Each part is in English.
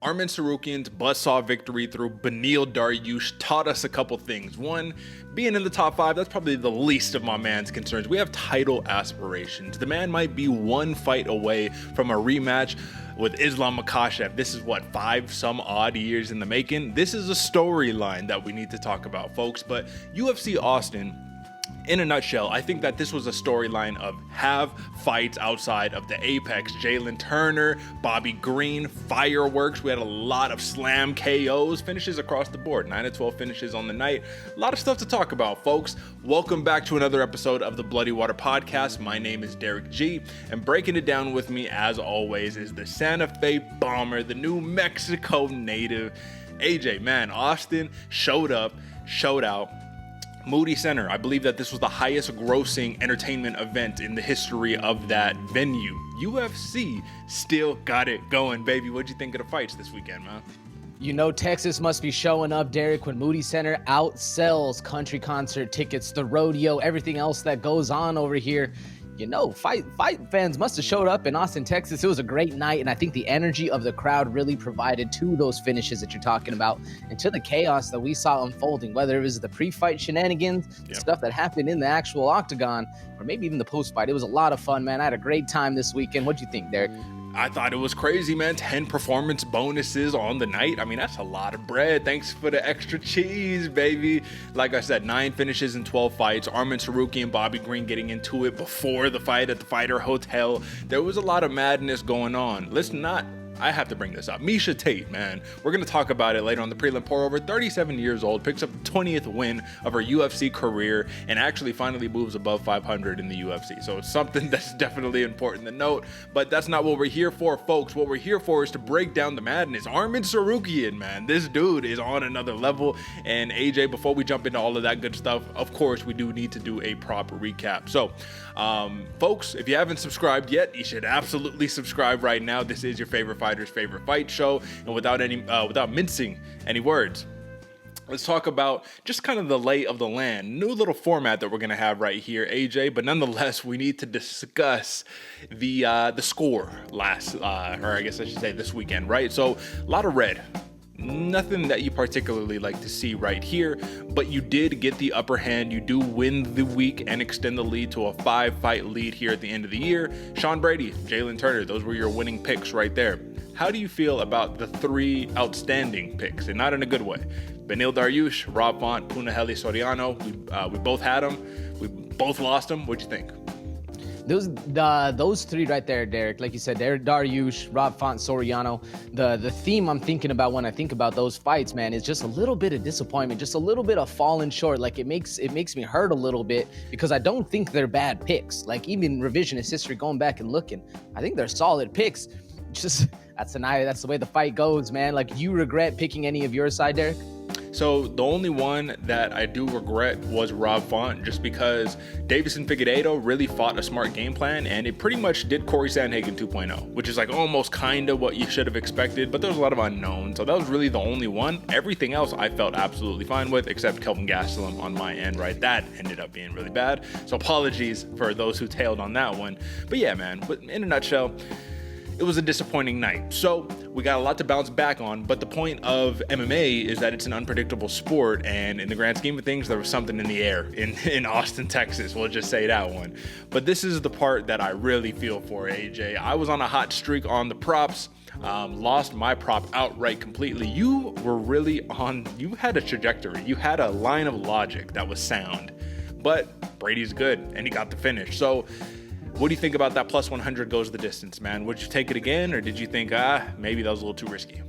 Arman Tsarukyan's buzzsaw victory through Beneil Dariush taught us a couple things. One, being in the top 5, that's probably the least of my man's concerns. We have title aspirations. The man might be one fight away from a rematch with Islam Makhachev. This is what, 5 some odd years in the making? This is a storyline that we need to talk about, folks. But UFC Austin, in a nutshell, I think that this was a storyline of have fights outside of the apex. Jalen Turner, Bobby Green, fireworks. We had a lot of slam KOs, finishes across the board. 9 of 12 finishes on the night. A lot of stuff to talk about, folks. Welcome back to another episode of the Bloody Water Podcast. My name is Derick G, and breaking it down with me, as always, is the Santa Fe bomber, the New Mexico native, AJ. Man, Austin showed up, showed out. Moody Center. I believe that this was the highest grossing entertainment event in the history of that venue. UFC still got it going, baby. What'd you think of the fights this weekend, man? You know Texas must be showing up, Derek, when Moody Center outsells country concert tickets, the rodeo, everything else that goes on over here. You know, fight fans must have showed up in Austin, Texas. It was a great night, and I think the energy of the crowd really provided to those finishes that you're talking about and to the chaos that we saw unfolding, whether it was the pre-fight shenanigans, stuff that happened in the actual octagon, or maybe even the post-fight. It was a lot of fun, man. I had a great time this weekend. What'd you think, Derek? I thought it was crazy, man. 10 performance bonuses on the night. I mean, that's a lot of bread. Thanks for the extra cheese, baby. Like I said, 9 finishes in 12 fights. Arman Tsarukyan and Bobby Green getting into it before the fight at the Fighter Hotel. There was a lot of madness going on. I have to bring this up. Miesha Tate, man. We're going to talk about it later on the Prelim Pourover. 37 years old, picks up the 20th win of her UFC career, and actually finally moves above 500 in the UFC. So it's something that's definitely important to note, but that's not what we're here for, folks. What we're here for is to break down the madness. Arman Tsarukyan, man. This dude is on another level. And AJ, before we jump into all of that good stuff, of course, we do need to do a proper recap. So, folks, if you haven't subscribed yet, you should absolutely subscribe right now. This is your favorite fighter's favorite fight show, and without mincing any words, let's talk about just kind of the lay of the land. New little format that we're going to have right here, AJ, but nonetheless, we need to discuss the score or I guess I should say this weekend, right? So a lot of red. Nothing that you particularly like to see right here, but you did get the upper hand. You do win the week and extend the lead to a 5-fight lead here at the end of the year. Sean Brady, Jalen Turner, those were your winning picks right there. How do you feel about the 3 outstanding picks, and not in a good way? Beneil Dariush, Rob Font, Punahele Soriano. We both had them. We both lost them. What'd you think? Those 3 right there, Derek, like you said, Dariush, Rob Font, Soriano. The theme I'm thinking about when I think about those fights, man, is just a little bit of disappointment, just a little bit of falling short. Like it makes me hurt a little bit because I don't think they're bad picks. Like even revisionist history, going back and looking, I think they're solid picks. Just that's the way the fight goes, man. Like, you regret picking any of your side, Derek? So the only one that I do regret was Rob Font, just because Deiveson Figueiredo really fought a smart game plan, and it pretty much did Corey Sandhagen 2.0, which is like almost kind of what you should have expected, but there was a lot of unknowns. So that was really the only one. Everything else I felt absolutely fine with, except Kelvin Gastelum on my end, right? That ended up being really bad. So apologies for those who tailed on that one. But yeah, man, but in a nutshell, it was a disappointing night. So we got a lot to bounce back on, but the point of MMA is that it's an unpredictable sport, and in the grand scheme of things, there was something in the air in Austin, Texas. We'll just say that one. But this is the part that I really feel for, AJ. I was on a hot streak on the props, lost my prop outright completely. You were really you had a trajectory. You had a line of logic that was sound, but Brady's good, and he got the finish. So what do you think about that plus 100 goes the distance, man? Would you take it again, or did you think, maybe that was a little too risky?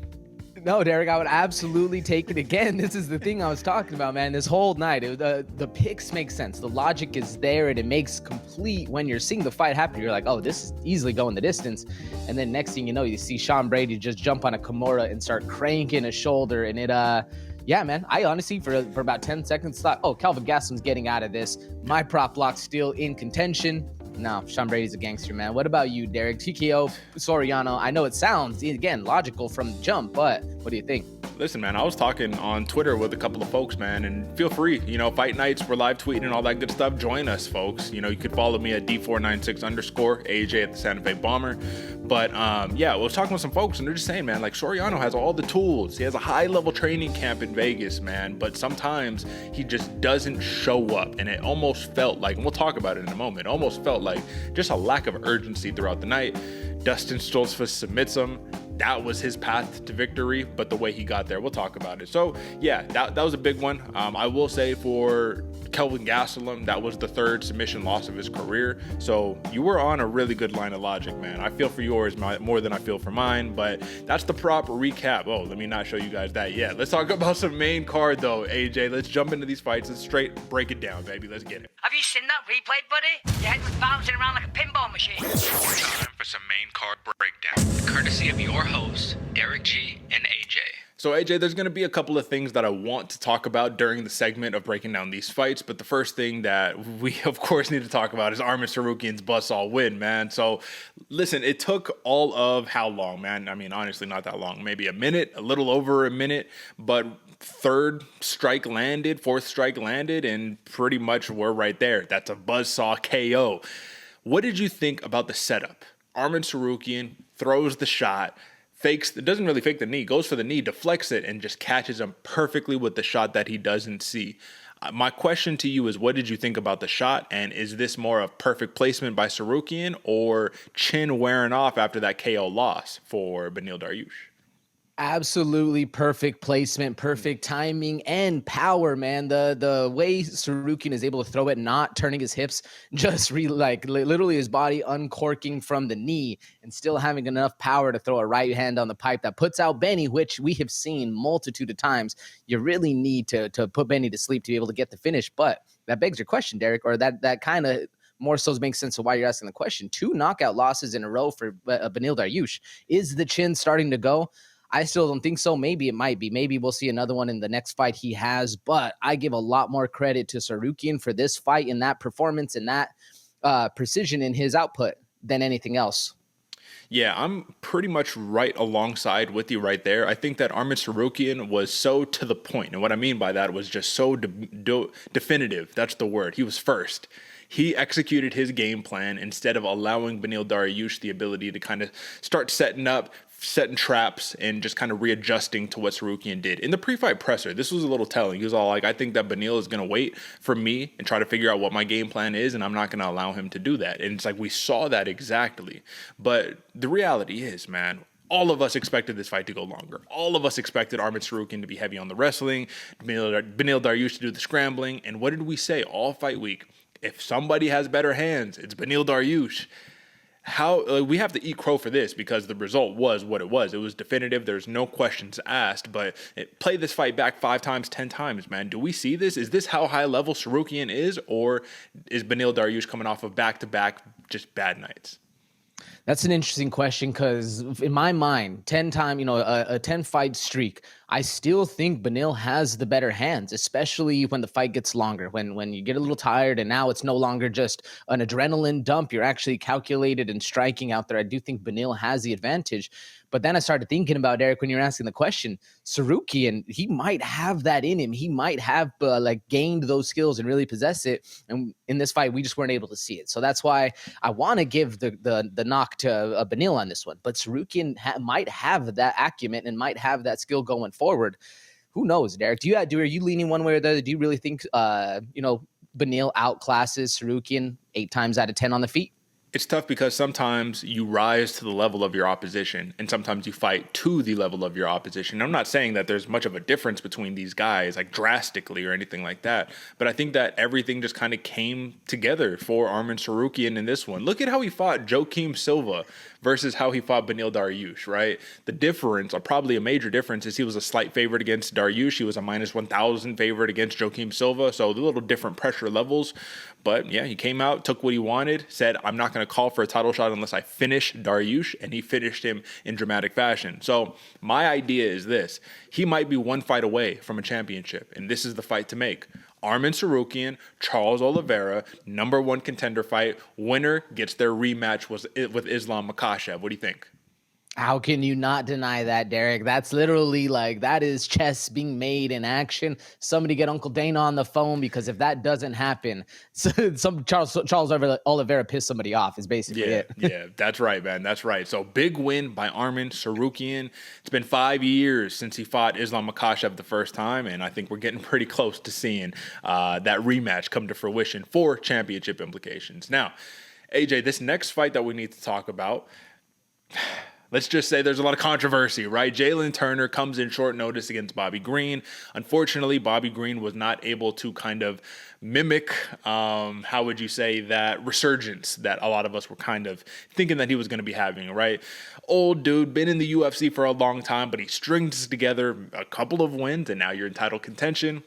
No, Derek, I would absolutely take it again. This is the thing I was talking about, man. This whole night, the picks make sense. The logic is there, and it makes complete when you're seeing the fight happen. You're like, oh, this is easily going the distance. And then next thing you know, you see Sean Brady just jump on a Kimura and start cranking a shoulder, and yeah, man, I honestly, for about 10 seconds, thought, oh, Kelvin Gastelum's getting out of this. My prop block's still in contention. No, Sean Brady's a gangster, man. What about you, Derek? TKO, Soriano. I know it sounds, again, logical from the jump, but what do you think? Listen, man, I was talking on Twitter with a couple of folks, man, and feel free, fight nights, we're live tweeting and all that good stuff. Join us, folks. You could follow me at D496_, AJ at the Santa Fe Bomber. But yeah, we was talking with some folks, and they're just saying, man, like Soriano has all the tools. He has a high-level training camp in Vegas, man, but sometimes he just doesn't show up, and it almost felt like, and we'll talk about it in a moment, almost felt like just a lack of urgency throughout the night. Dustin Stoltzfus submits him. That was his path to victory, but the way he got there, we'll talk about it. So yeah, that was a big one. I will say for Kelvin Gastelum, that was the third submission loss of his career. So you were on a really good line of logic, man. I feel for yours more than I feel for mine, but that's the prop recap. Oh, let me not show you guys that yet. Let's talk about some main card though, AJ. Let's jump into these fights and straight break it down, baby. Let's get it. Have you seen that replay, buddy? Your head was bouncing around like a pinball machine. Time for some main card breakdown, Courtesy of your hosts, Derick G and AJ. So AJ, there's going to be a couple of things that I want to talk about during the segment of breaking down these fights, but the first thing that we of course need to talk about is Arman Tsarukyan's buzzsaw win, man. So listen, it took all of how long, man? I mean, honestly, not that long, maybe a minute, a little over a minute, but fourth strike landed, and pretty much we're right there. That's a buzzsaw KO. What did you think about the setup? Arman Tsarukyan throws the shot, doesn't really fake the knee, goes for the knee, deflects it, and just catches him perfectly with the shot that he doesn't see. My question to you is, what did you think about the shot? And is this more of perfect placement by Tsarukyan or chin wearing off after that KO loss for Beneil Dariush? Absolutely perfect placement, perfect timing, and power, man. The way Tsarukyan is able to throw it, not turning his hips, just literally his body uncorking from the knee and still having enough power to throw a right hand on the pipe that puts out Benny, which we have seen multitude of times. You really need to put Benny to sleep to be able to get the finish. But that begs your question, Derek, or that kind of more so makes sense of why you're asking the question. 2 knockout losses in a row for Beneil Dariush. Is the chin starting to go? I still don't think so. Maybe it might be. Maybe we'll see another one in the next fight he has. But I give a lot more credit to Tsarukyan for this fight and that performance and that precision in his output than anything else. Yeah, I'm pretty much right alongside with you right there. I think that Arman Tsarukyan was so to the point. And what I mean by that was just so definitive. That's the word. He was first. He executed his game plan instead of allowing Beneil Dariush the ability to kind of start setting traps and just kind of readjusting to what Tsarukyan did. In the pre-fight presser, this was a little telling. He was all like, I think that Beneil is going to wait for me and try to figure out what my game plan is, and I'm not going to allow him to do that. And it's like we saw that exactly. But the reality is, man, all of us expected this fight to go longer. All of us expected Arman Tsarukyan to be heavy on the wrestling, Beneil Dariush to do the scrambling. And what did we say all fight week? If somebody has better hands, it's Beneil Dariush. We have to eat crow for this because the result was what it was. It was definitive. There's no questions asked. But play this fight back 5 times, 10 times, man. Do we see this? Is this how high level Tsarukyan is, or is Beneil Dariush coming off of back-to-back just bad nights? That's an interesting question because in my mind, 10-time, a 10-fight streak, I still think Beneil has the better hands, especially when the fight gets longer, when you get a little tired and now it's no longer just an adrenaline dump. You're actually calculated and striking out there. I do think Beneil has the advantage. But then I started thinking about, Eric, when you're asking the question, Tsarukyan, he might have that in him. He might have gained those skills and really possess it. And in this fight, we just weren't able to see it. So that's why I want to give the knock to Beneil on this one. But Tsarukyan might have that acumen and might have that skill going forward. Who knows, Derek? Are you leaning one way or the other? Do you really think, Beneil outclasses Tsarukyan 8 times out of 10 on the feet? It's tough because sometimes you rise to the level of your opposition and sometimes you fight to the level of your opposition. I'm not saying that there's much of a difference between these guys, like drastically or anything like that, but I think that everything just kind of came together for Arman Tsarukyan in this one. Look at how he fought Joaquim Silva versus how he fought Beneil Dariush, right? The difference, or probably a major difference, is he was a slight favorite against Dariush. He was a minus 1,000 favorite against Joaquim Silva, so a little different pressure levels. But yeah, he came out, took what he wanted, said, I'm not going to call for a title shot unless I finish Dariush, and he finished him in dramatic fashion. So my idea is this. He might be one fight away from a championship, and this is the fight to make. Arman Tsarukyan, Charles Oliveira, #1 contender fight. Winner gets their rematch with Islam Makhachev. What do you think? How can you not deny that, Derek? That's literally like, that is chess being made in action. Somebody get Uncle Dana on the phone, because if that doesn't happen, some Charles Oliveira pissed somebody off is basically it. Yeah, that's right, man. That's right. So big win by Arman Tsarukyan. It's been 5 years since he fought Islam Makhachev the first time, and I think we're getting pretty close to seeing that rematch come to fruition for championship implications. Now, AJ, this next fight that we need to talk about, let's just say there's a lot of controversy, right? Jalin Turner comes in short notice against Bobby Green. Unfortunately, Bobby Green was not able to kind of mimic, how would you say, that resurgence that a lot of us were kind of thinking that he was going to be having, right? Old dude, been in the UFC for a long time, but he strings together a couple of wins, and now you're in title contention.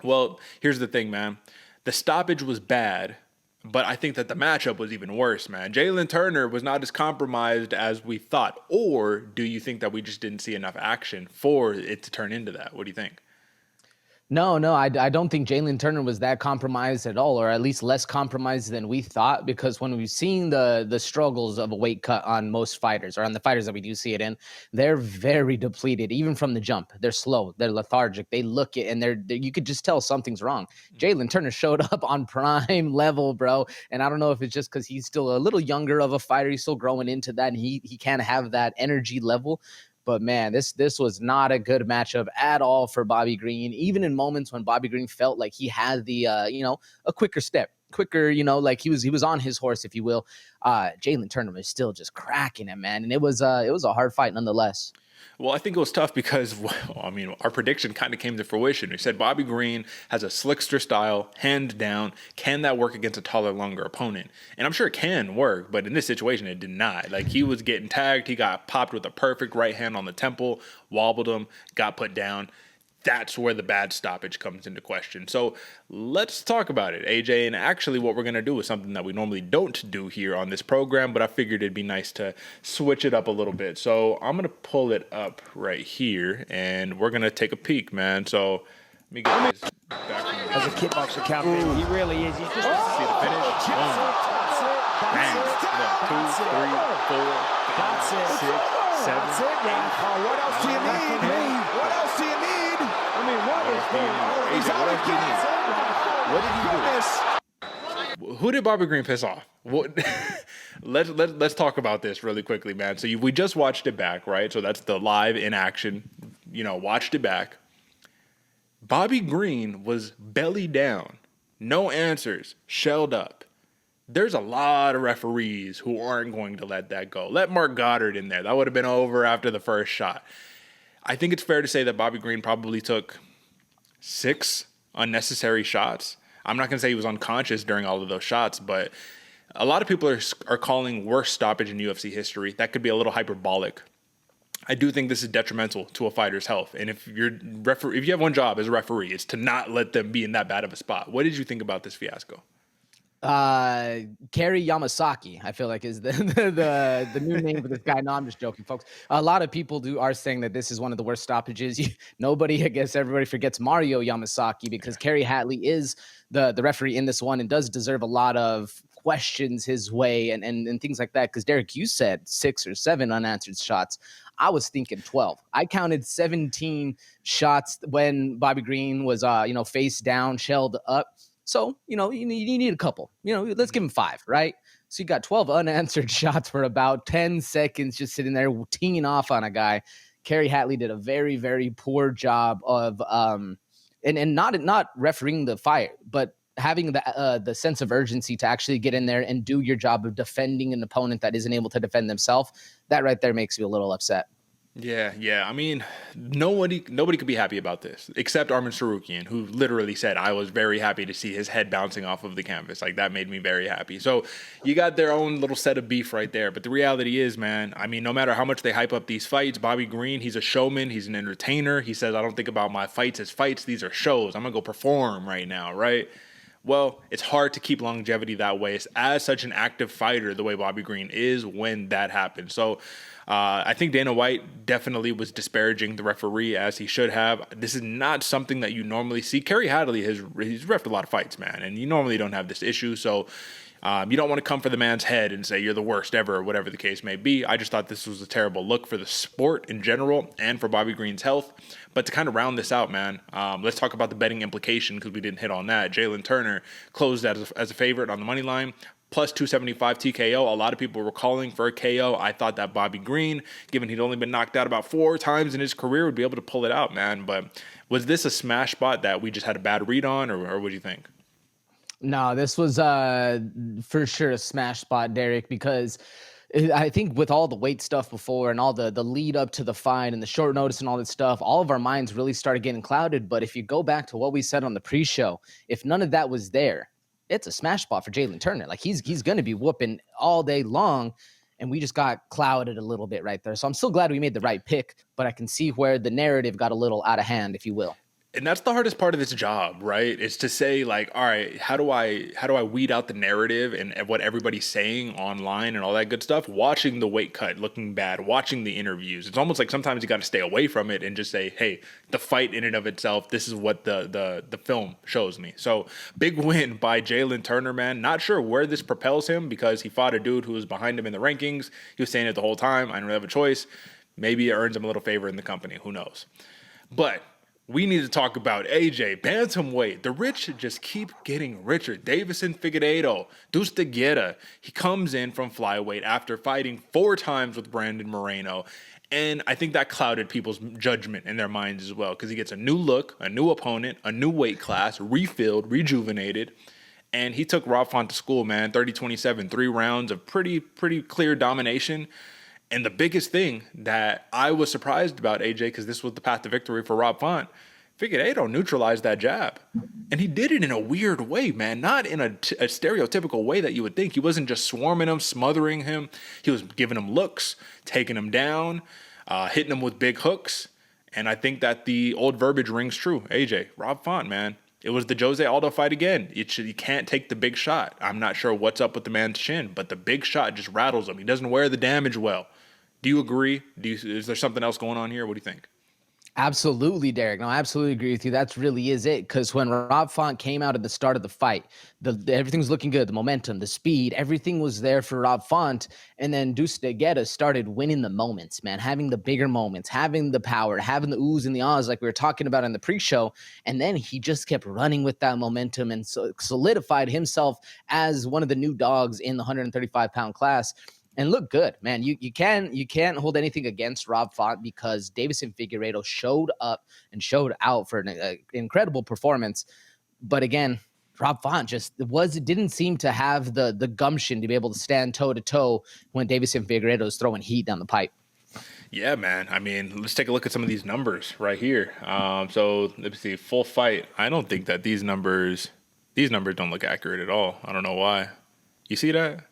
Well, here's the thing, man. The stoppage was bad, but I think that the matchup was even worse, man. Jalin Turner was not as compromised as we thought. Or do you think that we just didn't see enough action for it to turn into that? What do you think? No, I don't think Jalin Turner was that compromised at all, or at least less compromised than we thought, because when we've seen the struggles of a weight cut on most fighters, or on the fighters that we do see it in, they're very depleted, even from the jump. They're slow, they're lethargic, they look it, and they're you could just tell something's wrong. Jalin Turner showed up on prime level, bro, and I don't know if it's just because he's still a little younger of a fighter, he's still growing into that, and he can't have that energy level. But man, this was not a good matchup at all for Bobby Green. Even in moments when Bobby Green felt like he had the a quicker step, like he was on his horse, if you will. Jalin Turner was still just cracking him, man, and it was a hard fight nonetheless. Well, I think it was tough because, our prediction kind of came to fruition. We said Bobby Green has a slickster style, hand down. Can that work against a taller, longer opponent? And I'm sure it can work, but in this situation, it did not. Like, he was getting tagged. He got popped with a perfect right hand on the temple, wobbled him, got put down. That's where the bad stoppage comes into question. So let's talk about it, AJ. And actually what we're going to do is something that we normally don't do here on this program, but I figured it'd be nice to switch it up a little bit. So I'm going to pull it up right here, and we're going to take a peek, man. So let me get this back from as a kickboxer champion. He really is. He's just see the finish. Boom. Bang. 1, 2, 3, 4, 5, 6, 7, 8. What else do you need? What else do you need? I mean, what is going on? Who did Bobby Green piss off? Let's talk about this really quickly, man. So we just watched it back, right? So that's the live in action. Watched it back. Bobby Green was belly down, no answers, shelled up. There's a lot of referees who aren't going to let that go. Let Mark Goddard in there. That would have been over after the first shot. I think it's fair to say that Bobby Green probably took 6 unnecessary shots. I'm not going to say he was unconscious during all of those shots, but a lot of people are calling worst stoppage in UFC history. That could be a little hyperbolic. I do think this is detrimental to a fighter's health. And if you have one job as a referee, it's to not let them be in that bad of a spot. What did you think about this fiasco? Kerry Yamasaki, I feel like, is the new name for this guy. No, I'm just joking, folks. A lot of people are saying that this is one of the worst stoppages. Everybody forgets Mario Yamasaki, because Kerry Hatley is the referee in this one and does deserve a lot of questions his way and things like that. Because Derek, you said 6 or 7 unanswered shots. I was thinking 12. I counted 17 shots when Bobby Green was face down, shelled up. So, you need a couple. Let's give him 5, right? So you got 12 unanswered shots for about 10 seconds just sitting there teeing off on a guy. Kerry Hatley did a very, very poor job of and not refereeing the fight, but having the sense of urgency to actually get in there and do your job of defending an opponent that isn't able to defend themselves. That right there makes you a little upset. Yeah. I mean, nobody could be happy about this except Arman Tsarukyan, who literally said, I was very happy to see his head bouncing off of the canvas. Like, that made me very happy. So you got their own little set of beef right there. But the reality is, man, I mean, no matter how much they hype up these fights, Bobby Green, he's a showman. He's an entertainer. He says, I don't think about my fights as fights. These are shows. I'm going to go perform right now, right? Well, it's hard to keep longevity that way as such an active fighter the way Bobby Green is when that happens. So I think Dana White definitely was disparaging the referee, as he should have. This is not something that you normally see. Kerry Hatley he's reffed a lot of fights, man, and you normally don't have this issue. So You don't want to come for the man's head and say you're the worst ever or whatever the case may be. I just thought this was a terrible look for the sport in general and for Bobby Green's health. But to kind of round this out, man, let's talk about the betting implication because we didn't hit on that. Jalen Turner closed as a favorite on the money line. Plus 275 TKO. A lot of people were calling for a KO. I thought that Bobby Green, given he'd only been knocked out about 4 times in his career, would be able to pull it out, man. But was this a smash spot that we just had a bad read on, or what do you think? No, this was for sure a smash spot, Derek, because I think with all the weight stuff before and all the lead up to the fight and the short notice and all that stuff, all of our minds really started getting clouded. But if you go back to what we said on the pre-show, if none of that was there, it's a smash spot for Jalen Turner. Like he's going to be whooping all day long. And we just got clouded a little bit right there. So I'm still glad we made the right pick, but I can see where the narrative got a little out of hand, if you will. And that's the hardest part of this job, right? It's to say like, all right, how do I weed out the narrative and what everybody's saying online and all that good stuff? Watching the weight cut looking bad, watching the interviews. It's almost like sometimes you got to stay away from it and just say, hey, the fight in and of itself, this is what the film shows me. So big win by Jalen Turner, man. Not sure where this propels him because he fought a dude who was behind him in the rankings. He was saying it the whole time. I don't have a choice. Maybe it earns him a little favor in the company. Who knows? But we need to talk about AJ, bantamweight. The rich just keep getting richer. Deiveson Figueiredo, Dustin Stoltzfus. He comes in from flyweight after fighting 4 times with Brandon Moreno. And I think that clouded people's judgment in their minds as well because he gets a new look, a new opponent, a new weight class, refilled, rejuvenated. And he took Rob Font to school, man. 30-27, 3 rounds of pretty clear domination. And the biggest thing that I was surprised about, AJ, because this was the path to victory for Rob Font, Figueiredo neutralized that jab. And he did it in a weird way, man. Not in a stereotypical way that you would think. He wasn't just swarming him, smothering him. He was giving him looks, taking him down, hitting him with big hooks. And I think that the old verbiage rings true. AJ, Rob Font, man. It was the Jose Aldo fight again. You can't take the big shot. I'm not sure what's up with the man's chin, but the big shot just rattles him. He doesn't wear the damage well. Do you agree? Is there something else going on here? What do you think? Absolutely, Derek. No, I absolutely agree with you. That really is it. Because when Rob Font came out at the start of the fight, everything was looking good. The momentum, the speed, everything was there for Rob Font. And then Dustin Stoltzfus started winning the moments, man, having the bigger moments, having the power, having the oohs and the ahs like we were talking about in the pre-show. And then he just kept running with that momentum and solidified himself as one of the new dogs in the 135-pound class. And look good, man. You can't hold anything against Rob Font because Deiveson Figueiredo showed up and showed out for an incredible performance. But again, Rob Font just didn't seem to have the gumption to be able to stand toe to toe when Deiveson Figueiredo is throwing heat down the pipe. Yeah, man. I mean, let's take a look at some of these numbers right here. So let's see, full fight. I don't think that these numbers don't look accurate at all. I don't know why. You see that?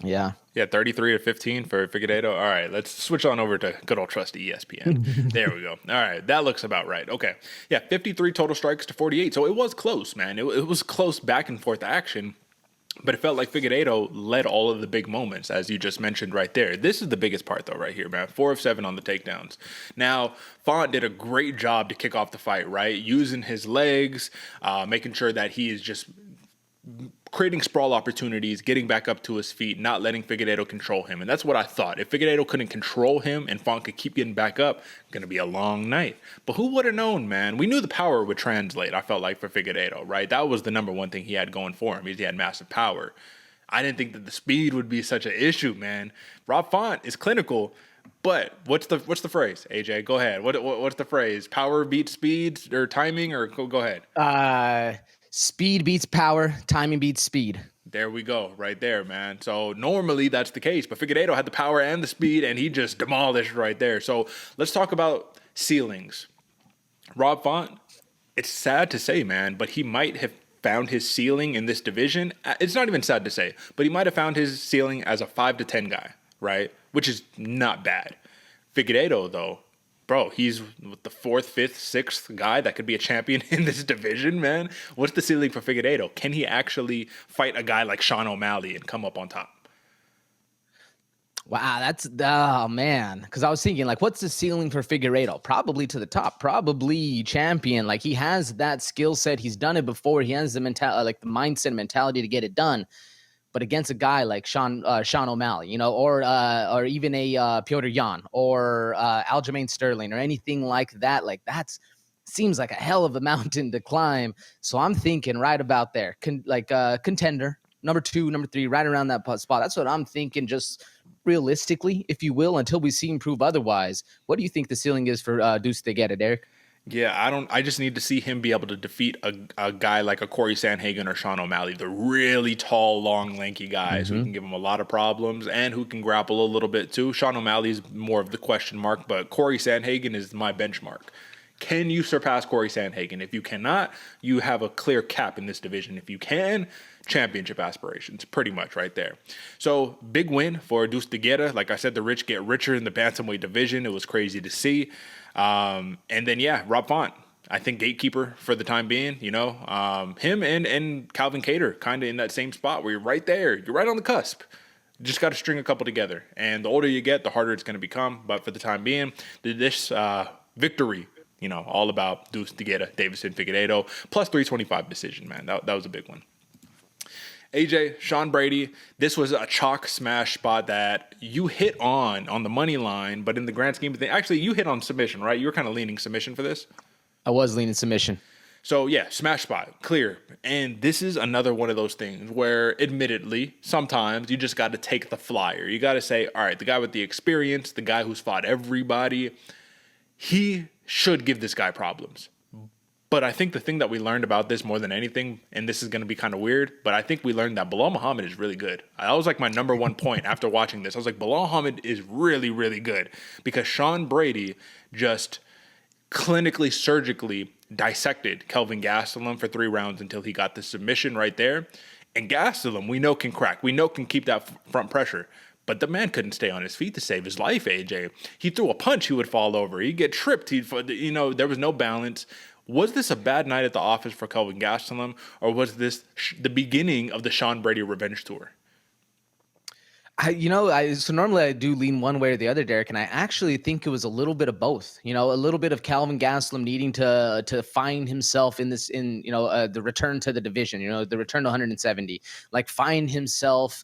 Yeah. Yeah, 33-15 for Figueiredo. All right, let's switch on over to good old trusty ESPN. There we go. All right, that looks about right. Okay. Yeah, 53 total strikes to 48. So it was close, man. It was close back and forth action. But it felt like Figueiredo led all of the big moments, as you just mentioned right there. This is the biggest part, though, right here, man. 4 of 7 on the takedowns. Now, Font did a great job to kick off the fight, right? Using his legs, making sure that he is just creating sprawl opportunities, getting back up to his feet, not letting Figueiredo control him. And that's what I thought. If Figueiredo couldn't control him and Font could keep getting back up, going to be a long night. But who would have known, man? We knew the power would translate, I felt like, for Figueiredo, right? That was the number one thing he had going for him. He had massive power. I didn't think that the speed would be such an issue, man. Rob Font is clinical, but what's the phrase, AJ? Go ahead. What's the phrase? Power beats speed or timing, or go ahead. Speed beats power, timing beats speed. There we go, right there, man. So normally that's the case, but Figueiredo had the power and the speed, and he just demolished right there. So let's talk about ceilings. Rob Font, it's sad to say, man, but he might have found his ceiling in this division. It's not even sad to say, but he might have found his ceiling as a 5 to 10 guy, right? Which is not bad. Figueiredo, though, bro, he's the 4th, 5th, 6th guy that could be a champion in this division, man. What's the ceiling for Figueiredo? Can he actually fight a guy like Sean O'Malley and come up on top? Wow, oh man. Because I was thinking, like, what's the ceiling for Figueiredo? Probably to the top, probably champion. Like, he has that skill set. He's done it before. He has the the mindset and mentality to get it done. But against a guy like Sean O'Malley, or even a Petr Yan or Aljamain Sterling or anything like that seems like a hell of a mountain to climb. So I'm thinking right about there, contender, number 2, number 3, right around that spot. That's what I'm thinking, just realistically, if you will, until we see him prove otherwise. What do you think the ceiling is for Dustin Stoltzfus, Derek? Yeah, I just need to see him be able to defeat a guy like a Corey Sandhagen or Sean O'Malley, the really tall, long, lanky guys who can give him a lot of problems and who can grapple a little bit too. Sean O'Malley is more of the question mark, but Corey Sandhagen is my benchmark. Can you surpass Corey Sandhagen? If you cannot, you have a clear cap in this division. If you can, championship aspirations, pretty much right there. So big win for Dustin Stoltzfus. Like I said, the rich get richer in the bantamweight division. It was crazy to see. And then, Rob Font, I think gatekeeper for the time being, him and Calvin Kattar kind of in that same spot where you're right there. You're right on the cusp. Just got to string a couple together. And the older you get, the harder it's going to become. But for the time being, this victory, all about Dustin Stoltzfus, Deiveson Figueiredo, plus 325 decision, man. That was a big one. AJ, Sean Brady, this was a chalk smash spot that you hit on the money line, but in the grand scheme of things, actually, you hit on submission, right? You were kind of leaning submission for this? I was leaning submission. So, smash spot, clear. And this is another one of those things where, admittedly, sometimes you just got to take the flyer. You got to say, all right, the guy with the experience, the guy who's fought everybody, he should give this guy problems. But I think the thing that we learned about this more than anything, and this is going to be kind of weird, but I think we learned that Belal Muhammad is really good. That was like my number one point after watching this. I was like, Belal Muhammad is really, really good because Sean Brady just clinically, surgically dissected Kelvin Gastelum for 3 rounds until he got the submission right there. And Gastelum, we know can crack. We know can keep that front pressure. But the man couldn't stay on his feet to save his life, AJ. He threw a punch, he would fall over. He'd get tripped. There was no balance. Was this a bad night at the office for Kelvin Gastelum, or was this the beginning of the Sean Brady revenge tour? So normally I do lean one way or the other, Derek, and I actually think it was a little bit of both. A little bit of Kelvin Gastelum needing to find himself in the return to the division. The return to 170, find himself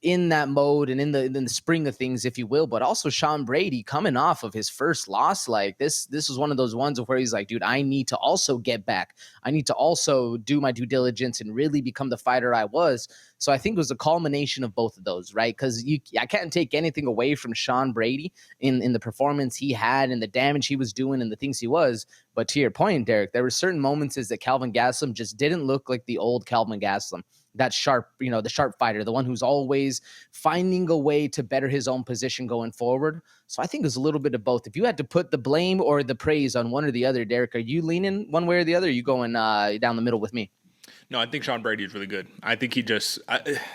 in that mode and in the spring of things, if you will. But also Sean Brady coming off of his first loss, this was one of those ones where he's like, dude, I need to also get back. I need to also do my due diligence and really become the fighter I was. So I think it was a culmination of both of those, right? Because I can't take anything away from Sean Brady in the performance he had and the damage he was doing and the things he was. But to your point, Derek, there were certain moments that Kelvin Gastelum just didn't look like the old Kelvin Gastelum. That sharp, the sharp fighter, the one who's always finding a way to better his own position going forward. So I think it was a little bit of both. If you had to put the blame or the praise on one or the other, Derek, are you leaning one way or the other? Or are you going down the middle with me? No, I think Sean Brady is really good. I think this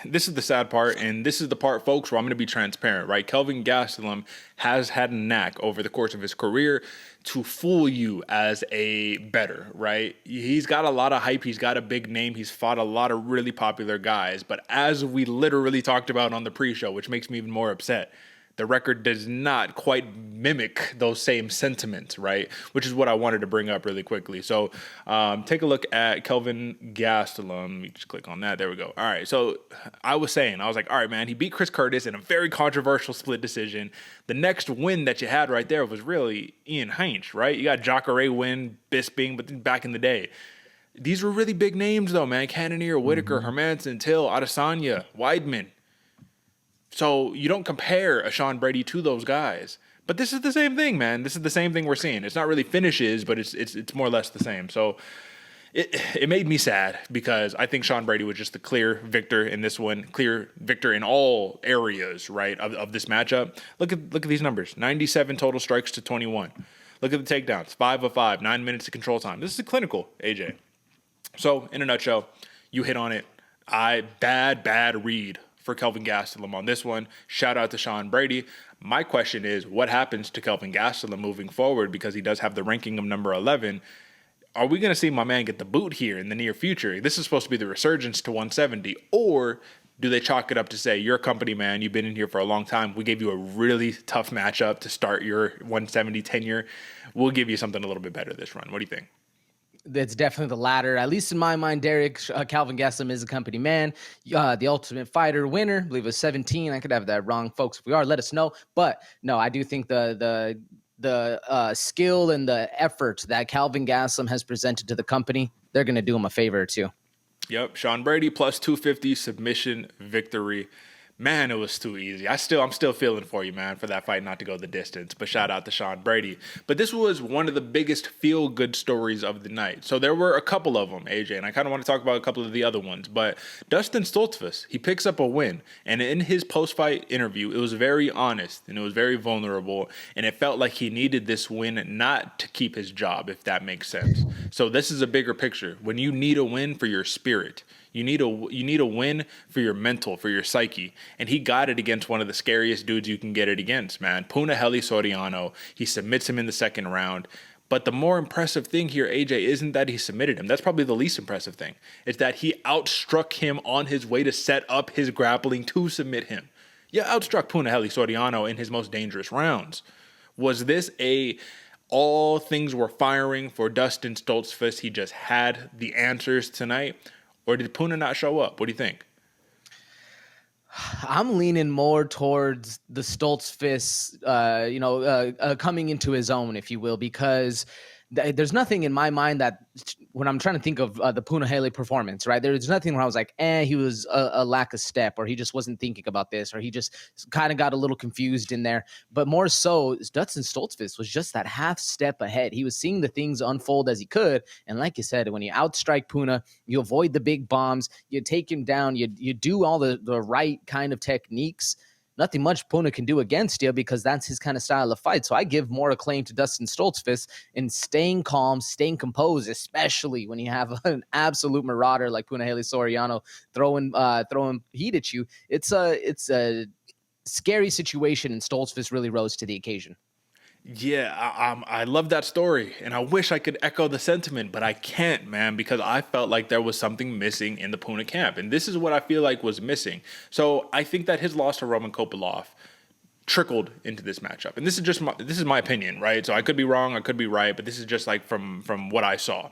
is the sad part, and this is the part, folks, where I'm going to be transparent, right? Kelvin Gastelum has had a knack over the course of his career to fool you as a bettor, right? He's got a lot of hype. He's got a big name. He's fought a lot of really popular guys. But as we literally talked about on the pre-show, which makes me even more upset, the record does not quite mimic those same sentiments, right? Which is what I wanted to bring up really quickly. So take a look at Kelvin Gastelum. Let me just click on that. There we go. All right. So I was like, all right, man, he beat Chris Curtis in a very controversial split decision. The next win that you had right there was really Ian Heinz, right? You got Drakkar win, Bisping, but then back in the day. These were really big names, though, man. Cannonier, Whitaker, Hermanson, Till, Adesanya, Weidman. So you don't compare a Sean Brady to those guys. But this is the same thing, man. This is the same thing we're seeing. It's not really finishes, but it's more or less the same. So it made me sad because I think Sean Brady was just the clear victor in this one, clear victor in all areas, right, of this matchup. Look at these numbers. 97 total strikes to 21. Look at the takedowns. 5 of 5, 9 minutes of control time. This is a clinical, AJ. So in a nutshell, you hit on it. Bad read for Kelvin Gastelum on this one. Shout out to Sean Brady. My question is, what happens to Kelvin Gastelum moving forward, because he does have the ranking of number 11? Are we going to see my man get the boot here in the near future? This is supposed to be the resurgence to 170, or do they chalk it up to say, you're a company man, you've been in here for a long time, we gave you a really tough matchup to start your 170 tenure, we'll give you something a little bit better this run. What do you think? That's definitely the latter. At least in my mind, Derek Calvin Gastelum is a company man. The Ultimate Fighter winner, I believe it was 17. I could have that wrong, folks. If we are, let us know. But no, I do think the skill and the effort that Calvin Gastelum has presented to the company, they're going to do him a favor or two. Yep, Sean Brady plus 250 submission victory. Man, it was too easy. I'm still feeling for you, man, for that fight not to go the distance. But shout out to Sean Brady. But this was one of the biggest feel-good stories of the night. So there were a couple of them, AJ, and I kind of want to talk about a couple of the other ones. But Dustin Stoltzfus, he picks up a win. And in his post-fight interview, it was very honest and it was very vulnerable. And it felt like he needed this win not to keep his job, if that makes sense. So this is a bigger picture. When you need a win for your spirit, you need a win for your mental, for your psyche. And he got it against one of the scariest dudes you can get it against, man. Punahele Soriano. He submits him in the second round. But the more impressive thing here, AJ, isn't that he submitted him. That's probably the least impressive thing. It's that he outstruck him on his way to set up his grappling to submit him. Yeah, outstruck Punahele Soriano in his most dangerous rounds. Was this all things were firing for Dustin Stoltzfus? He just had the answers tonight? Or did Puna not show up? What do you think? I'm leaning more towards the Stoltzfus, coming into his own, if you will, because there's nothing in my mind that when I'm trying to think of the Punahele performance, right? There's nothing where I was like, he was a lack of step, or he just wasn't thinking about this, or he just kind of got a little confused in there. But more so, Dustin Stoltzfus was just that half step ahead. He was seeing the things unfold as he could. And like you said, when you outstrike Puna, you avoid the big bombs, you take him down, you do all the right kind of techniques. Nothing much Puna can do against you because that's his kind of style of fight. So I give more acclaim to Dustin Stoltzfus in staying calm, staying composed, especially when you have an absolute marauder like Punahele Soriano throwing heat at you. It's a scary situation, and Stoltzfus really rose to the occasion. Yeah, I love that story, and I wish I could echo the sentiment, but I can't, man, because I felt like there was something missing in the Puna camp, and this is what I feel like was missing. So I think that his loss to Roman Kopylov trickled into this matchup, and this is my opinion, right? So I could be wrong, I could be right, but this is just like from what I saw.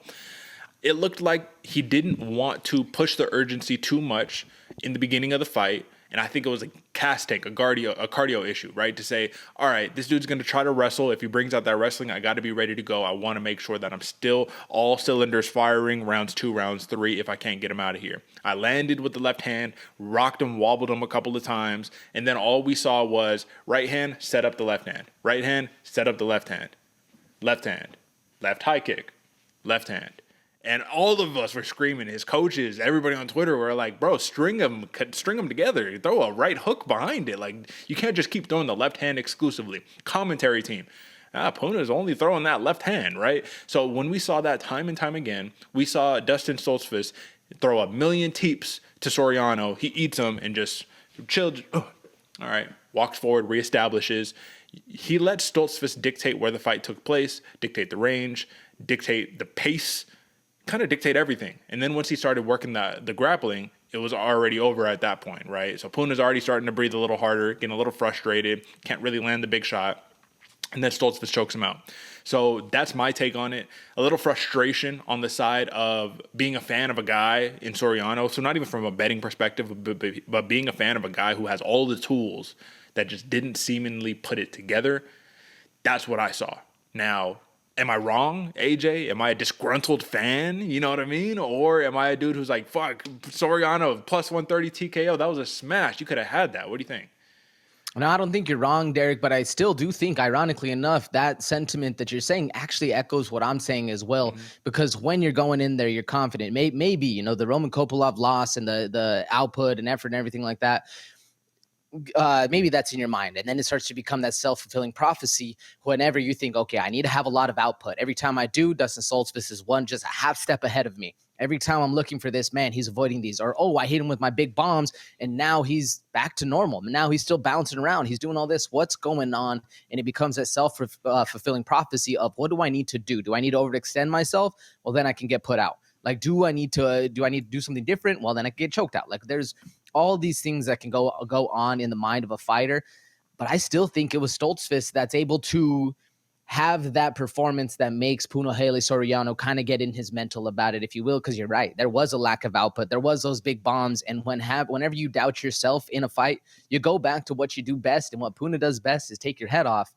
It looked like he didn't want to push the urgency too much in the beginning of the fight. And I think it was a cast tank, a cardio issue, right? To say, all right, this dude's going to try to wrestle. If he brings out that wrestling, I got to be ready to go. I want to make sure that I'm still all cylinders firing rounds 2, rounds 3 if I can't get him out of here. I landed with the left hand, rocked him, wobbled him a couple of times. And then all we saw was right hand, set up the left hand. Right hand, set up the left hand. Left hand, left high kick, left hand. And all of us were screaming. His coaches, everybody on Twitter were like, bro, string them together. Throw a right hook behind it. Like, you can't just keep throwing the left hand exclusively. Commentary team. Puna's only throwing that left hand, right? So when we saw that time and time again, we saw Dustin Stoltzfus throw a million teeps to Soriano. He eats them and just chilled. All right, walks forward, reestablishes. He let Stoltzfus dictate where the fight took place, dictate the range, dictate the pace, kind of dictate everything. And then once he started working the grappling, it was already over at that point, right? So Puna's already starting to breathe a little harder, getting a little frustrated, can't really land the big shot. And then Stoltzfus chokes him out. So that's my take on it. A little frustration on the side of being a fan of a guy in Soriano. So not even from a betting perspective, but being a fan of a guy who has all the tools that just didn't seemingly put it together. That's what I saw. Now, am I wrong, AJ? Am I a disgruntled fan? You know what I mean? Or am I a dude who's like, fuck, Soriano, plus 130 TKO, that was a smash. You could have had that. What do you think? No, I don't think you're wrong, Derek, but I still do think, ironically enough, that sentiment that you're saying actually echoes what I'm saying as well, because when you're going in there, you're confident. Maybe, the Roman Kopylov loss and the output and effort and everything like that, maybe that's in your mind. And then it starts to become that self-fulfilling prophecy whenever you think, okay, I need to have a lot of output. Every time I do, Dustin Stoltzfus is just a half step ahead of me. Every time I'm looking for this, man, he's avoiding these. Or, I hit him with my big bombs, and now he's back to normal. Now he's still bouncing around. He's doing all this. What's going on? And it becomes that self-fulfilling prophecy of, what do I need to do? Do I need to overextend myself? Well, then I can get put out. Like, do I need to do something different? Well, then I can get choked out. Like, there's all these things that can go on in the mind of a fighter. But I still think it was Stoltzfus that's able to have that performance that makes Punahele Soriano kind of get in his mental about it, if you will, because you're right. There was a lack of output. There was those big bombs. And whenever you doubt yourself in a fight, you go back to what you do best. And what Puna does best is take your head off.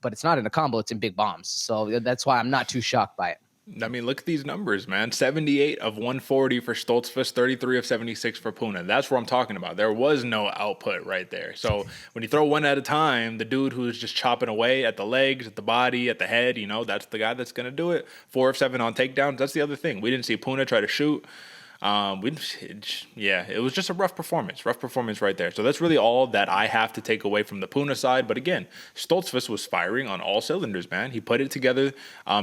But it's not in a combo. It's in big bombs. So that's why I'm not too shocked by it. I mean, look at these numbers, man. 78 of 140 for Stoltzfus, 33 of 76 for Puna. That's what I'm talking about. There was no output right there. So when you throw one at a time, the dude who's just chopping away at the legs, at the body, at the head, that's the guy that's going to do it. 4 of 7 on takedowns. That's the other thing. We didn't see Puna try to shoot. It was just a rough performance right there. So that's really all that I have to take away from the Puna side. But again, Stoltzfus was firing on all cylinders, man. He put it together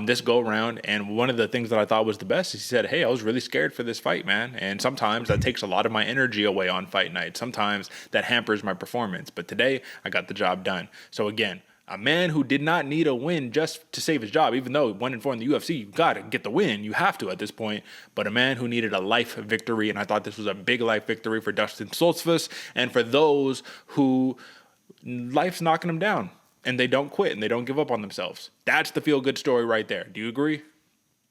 this go around. And one of the things that I thought was the best is he said, hey, I was really scared for this fight, man. And sometimes that takes a lot of my energy away on fight night. Sometimes that hampers my performance. But today I got the job done. So again, a man who did not need a win just to save his job, even though 1-4 in the UFC, you got to get the win. You have to at this point. But a man who needed a life victory, and I thought this was a big life victory for Dustin Stoltzfus and for those who life's knocking them down and they don't quit and they don't give up on themselves. That's the feel-good story right there. Do you agree?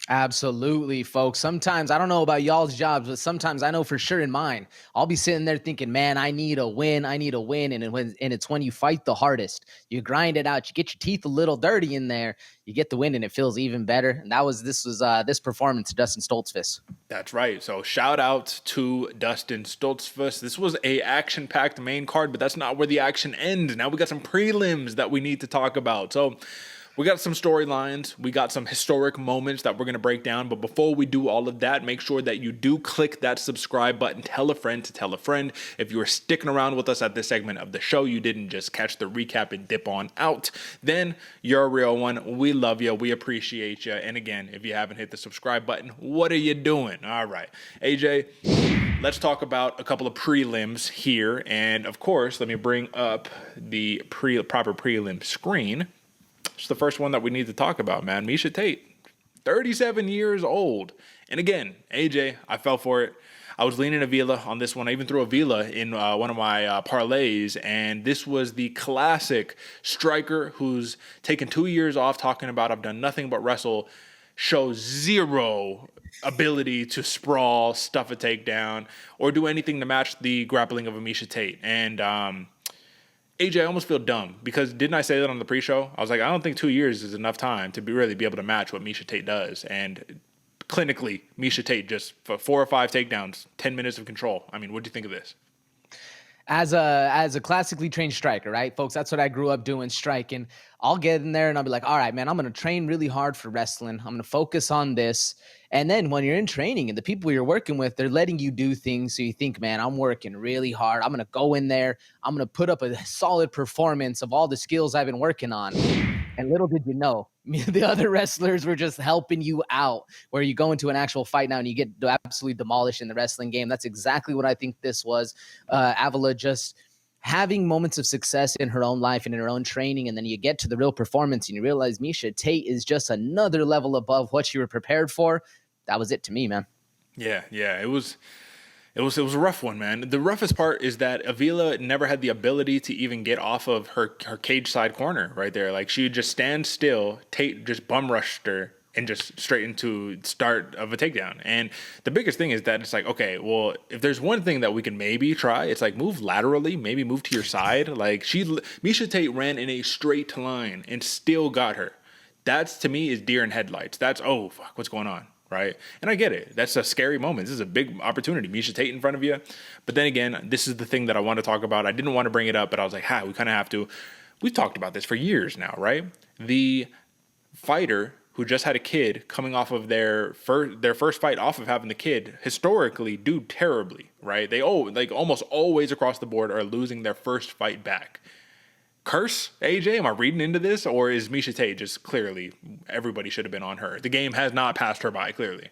Absolutely, folks. Sometimes, I don't know about y'all's jobs, but sometimes I know for sure in mine, I'll be sitting there thinking, man, I need a win. And it's when you fight the hardest, you grind it out, you get your teeth a little dirty in there, you get the win and it feels even better. And this performance, Dustin Stoltzfus. That's right. So shout out to Dustin Stoltzfus. This was a action-packed main card, but that's not where the action ends. Now we got some prelims that we need to talk about. So we got some storylines. We got some historic moments that we're going to break down. But before we do all of that, make sure that you do click that subscribe button. Tell a friend to tell a friend. If you are sticking around with us at this segment of the show, you didn't just catch the recap and dip on out, then you're a real one. We love you. We appreciate you. And again, if you haven't hit the subscribe button, what are you doing? All right. AJ, let's talk about a couple of prelims here. And of course, let me bring up the proper prelim screen. It's the first one that we need to talk about, man. Miesha Tate, 37 years old. And again, AJ, I fell for it. I was leaning Avila on this one. I even threw Avila in one of my parlays. And this was the classic striker who's taken 2 years off talking about I've done nothing but wrestle, shows zero ability to sprawl, stuff a takedown, or do anything to match the grappling of a Miesha Tate. And AJ, I almost feel dumb because didn't I say that on the pre-show? I was like, I don't think 2 years is enough time to really be able to match what Miesha Tate does. And clinically, Miesha Tate just for 4 or 5 takedowns, 10 minutes of control. I mean, what do you think of this? As a classically trained striker, right, folks? That's what I grew up doing, striking. I'll get in there and I'll be like, all right, man, I'm going to train really hard for wrestling. I'm going to focus on this. And then when you're in training and the people you're working with, they're letting you do things. So you think, man, I'm working really hard. I'm going to go in there. I'm going to put up a solid performance of all the skills I've been working on. And little did you know, the other wrestlers were just helping you out, where you go into an actual fight now and you get absolutely demolished in the wrestling game. That's exactly what I think this was. Avila just having moments of success in her own life and in her own training, and then you get to the real performance and you realize Miesha Tate is just another level above what you were prepared for. That was it to me, man. Yeah, it was a rough one, man. The roughest part is that Avila never had the ability to even get off of her cage side corner right there. Like, she would just stand still, Tate just bum rushed her and just straight into start of a takedown. And the biggest thing is that it's like, okay, well, if there's one thing that we can maybe try, it's like move laterally, maybe move to your side. Like, Miesha Tate ran in a straight line and still got her. That's, to me, is deer in headlights. That's, oh, fuck, what's going on? Right? And I get it. That's a scary moment. This is a big opportunity. Miesha Tate in front of you. But then again, this is the thing that I want to talk about. I didn't want to bring it up, but I was like, we kind of have to. We've talked about this for years now, right? The fighter who just had a kid coming off of their first fight off of having the kid historically do terribly, right? They almost always across the board are losing their first fight back. Curse, AJ? Am I reading into this? Or is Miesha Tate just clearly everybody should have been on her? The game has not passed her by, clearly.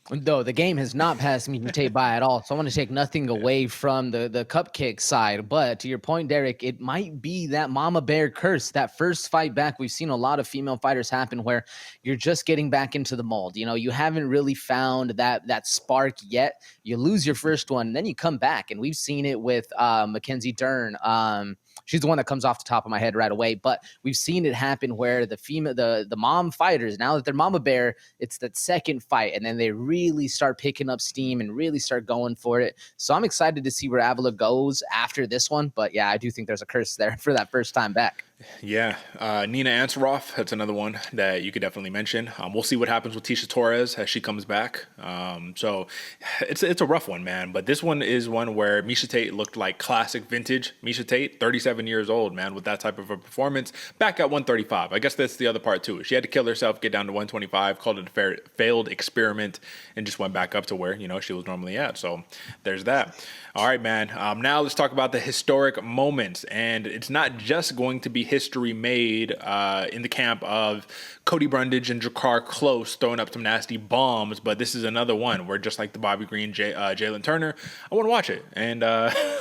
No, the game has not passed Miesha Tate by at all. So I want to take nothing away from the cupcake side. But to your point, Derick, it might be that mama bear curse. That first fight back, we've seen a lot of female fighters happen where you're just getting back into the mold. You know, you haven't really found that spark yet. You lose your first one, and then you come back. And we've seen it with Mackenzie Dern, She's the one that comes off the top of my head right away. But we've seen it happen where the mom fighters, now that they're mama bear, it's that second fight, and then they really start picking up steam and really start going for it. So I'm excited to see where Avila goes after this one. But yeah, I do think there's a curse there for that first time back. Yeah, Nina Ansaroff, that's another one that you could definitely mention. We'll see what happens with Tisha Torres as she comes back. So it's a rough one, man. But this one is one where Miesha Tate looked like classic vintage Miesha Tate, 37 years old, man, with that type of a performance. Back at 135. I guess that's the other part, too. She had to kill herself, get down to 125, called it a failed experiment, and just went back up to where, she was normally at. So there's that. All right, man. Now let's talk about the historic moments. And it's not just going to be history made in the camp of Cody Brundage and Drakkar Klose throwing up some nasty bombs, but this is another one where, just like the Bobby Green, Jalen Turner, I want to watch it. And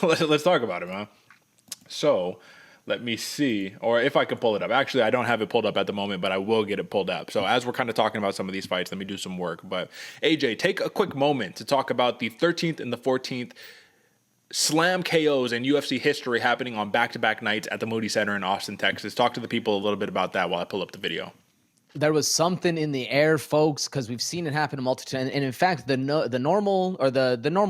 let's talk about it, man. So let me see, or if I can pull it up. Actually, I don't have it pulled up at the moment, but I will get it pulled up. So as we're kind of talking about some of these fights, let me do some work. But AJ, take a quick moment to talk about the 13th and the 14th slam KOs in UFC history happening on back-to-back nights at the Moody Center in Austin, Texas. Talk to the people a little bit about that while I pull up the video. There was something in the air, folks, because we've seen it happen a multitude. And in fact, the normal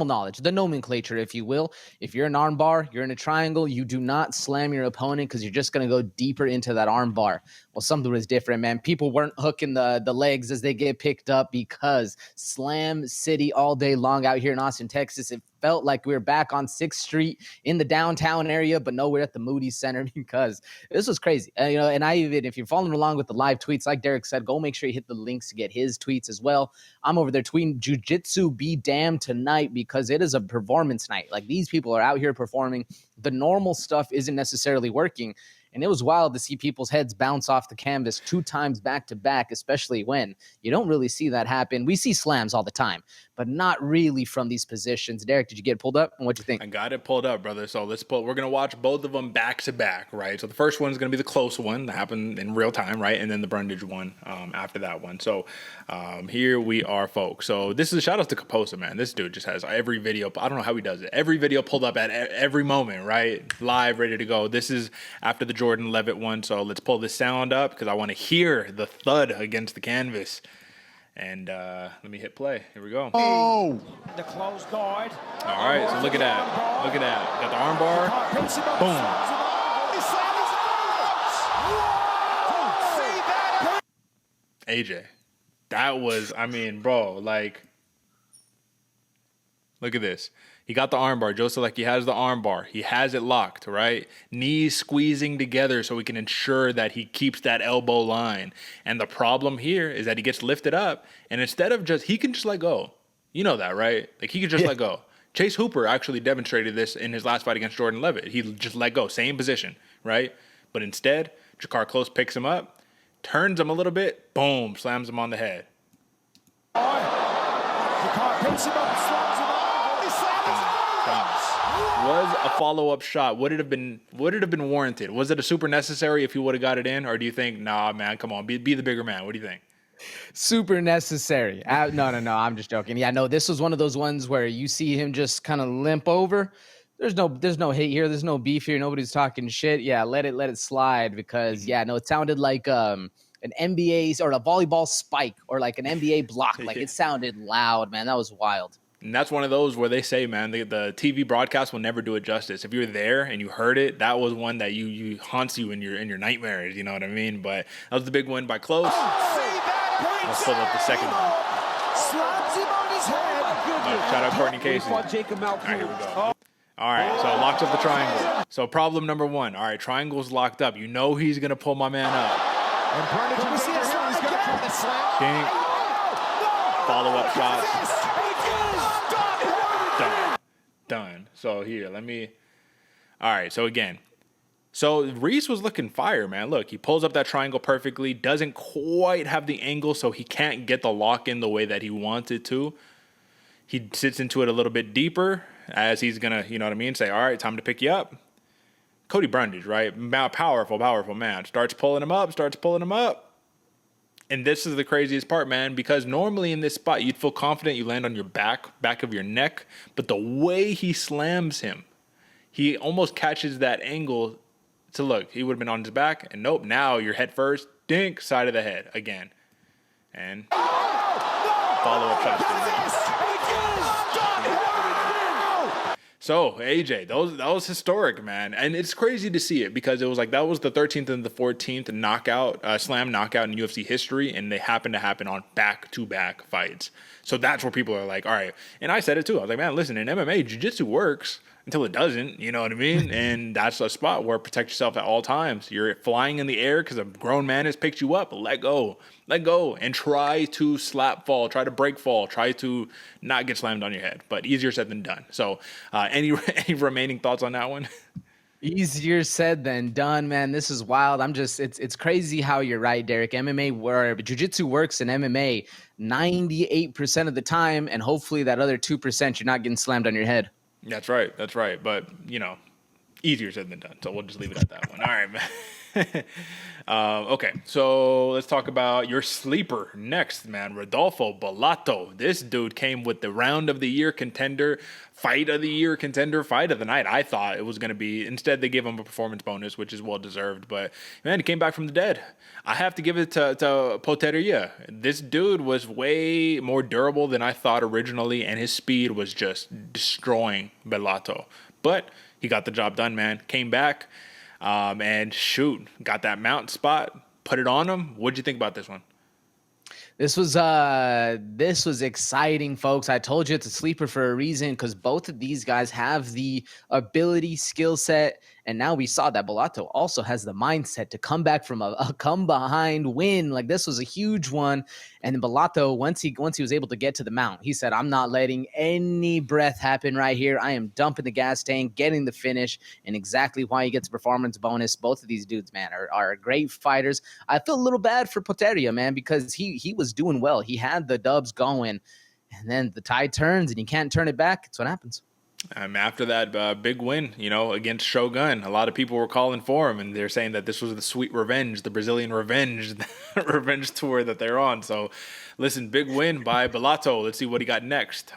knowledge, the nomenclature, if you will, if you're an arm bar, you're in a triangle, you do not slam your opponent because you're just going to go deeper into that arm bar. Well, something was different, man. People weren't hooking the legs as they get picked up because Slam City all day long out here in Austin, Texas. It felt like we were back on 6th Street in the downtown area, but no, we're at the Moody Center because this was crazy. And I even, if you're following along with the live tweets, like Derek said, go make sure you hit the links to get his tweets as well. I'm over there tweeting Jiu-Jitsu be damned tonight because it is a performance night. Like, these people are out here performing. The normal stuff isn't necessarily working. And it was wild to see people's heads bounce off the canvas 2 times back to back, especially when you don't really see that happen. We see slams all the time, but not really from these positions. Derek, did you get it pulled up? And what'd you think? I got it pulled up, brother. So we're going to watch both of them back to back, right? So the first one is going to be the close one that happened in real time, right? And then the Brundage one after that one. So here we are, folks. So this is a shout out to Kaposa, man. This dude just has every video. I don't know how he does it. Every video pulled up at every moment, right? Live, ready to go. This is after the Jordan Levitt one. So let's pull this sound up because I want to hear the thud against the canvas. And let me hit play. Here we go. Oh! The closed guard. All right, so look at that. Look at that. Got the arm bar. Boom. AJ. That was, bro, like, look at this. He got the armbar. Joe Selecki has the armbar. He has it locked, right? Knees squeezing together so we can ensure that he keeps that elbow line. And the problem here is that he gets lifted up, and instead of he can just let go. You know that, right? Like, he could just let go. Chase Hooper actually demonstrated this in his last fight against Jordan Levitt. He just let go, same position, right? But instead, Drakkar Klose picks him up, turns him a little bit, boom, slams him on the head. Drakkar picks him up, slams him up. Was a follow-up shot, would it have been warranted? Was it a super necessary if he would have got it in? Or do you think, nah, man, come on, be the bigger man? What do you think? Super necessary. No, I'm just joking. Yeah, no, this was one of those ones where you see him just kind of limp over. There's no hate here. There's no beef here. Nobody's talking shit. Yeah, let it slide because, yeah, no, it sounded like an NBA or a volleyball spike or like an NBA block. Like, it sounded loud, man. That was wild. And that's one of those where they say, man, the TV broadcast will never do it justice. If you were there and you heard it, that was one that you haunts you in your nightmares. You know what I mean? But that was the big win by Klose. Let's pull up the second one. Slams him on his head. Shout out Courtney Casey. All right, here we go. All right, so locks up the triangle. So problem number 1. All right, triangle's locked up. You know he's going to pull my man up. And Brundage is he's going to pull the slam. Follow-up shots. Done. So here, all right, so again. So Reese was looking fire, man. Look, he pulls up that triangle perfectly, doesn't quite have the angle, so he can't get the lock in the way that he wanted to. He sits into it a little bit deeper as he's going to, say, all right, time to pick you up. Cody Brundage, right? Powerful man. Starts pulling him up. And this is the craziest part, man, because normally in this spot, you'd feel confident you land on your back of your neck. But the way he slams him, he almost catches that angle to look. He would have been on his back, and nope, now you're head first, dink, side of the head again. And follow-up shots. So, AJ, that was historic, man. And it's crazy to see it because it was like that was the 13th and the 14th knockout, slam knockout in UFC history, and they happen to happen on back-to-back fights. So that's where people are like, all right. And I said it too. I was like, man, listen, in MMA, jiu-jitsu works until it doesn't, you know what I mean? And that's a spot where protect yourself at all times. You're flying in the air because a grown man has picked you up. Let go, and try to slap fall, try to break fall, try to not get slammed on your head. But easier said than done. So any remaining thoughts on that one? Easier said than done, man. This is wild. It's crazy how you're right, Derick. MMA, where jiu-jitsu works in MMA 98% of the time, and hopefully that other 2% you're not getting slammed on your head. That's right. But, easier said than done. So we'll just leave it at that one. All right, man. Okay, so let's talk about your sleeper next, man. Rodolfo Bellato. This dude came with the round of the year contender, fight of the year contender, fight of the night. I thought it was going to be. Instead, they gave him a performance bonus, which is well deserved. But, man, he came back from the dead. I have to give it to Poteria. This dude was way more durable than I thought originally, and his speed was just destroying Bellato. But he got the job done, man. Came back. And shoot, got that mount spot, put it on him. What'd you think about this one? This was exciting, folks. I told you it's a sleeper for a reason because both of these guys have the ability, skill set, and now we saw that Bellato also has the mindset to come back from a come behind win. Like this was a huge one, and then Bellato once he was able to get to the mount, he said, "I'm not letting any breath happen right here. I am dumping the gas tank, getting the finish," and exactly why he gets a performance bonus. Both of these dudes, man, are great fighters. I feel a little bad for Poteria, man, because he was doing well. He had the dubs going, and then the tide turns, and you can't turn it back. It's what happens. After that big win, against Shogun, a lot of people were calling for him, and they're saying that this was the sweet revenge, the Brazilian revenge, revenge tour that they're on. So, listen, big win by Bellato. Let's see what he got next.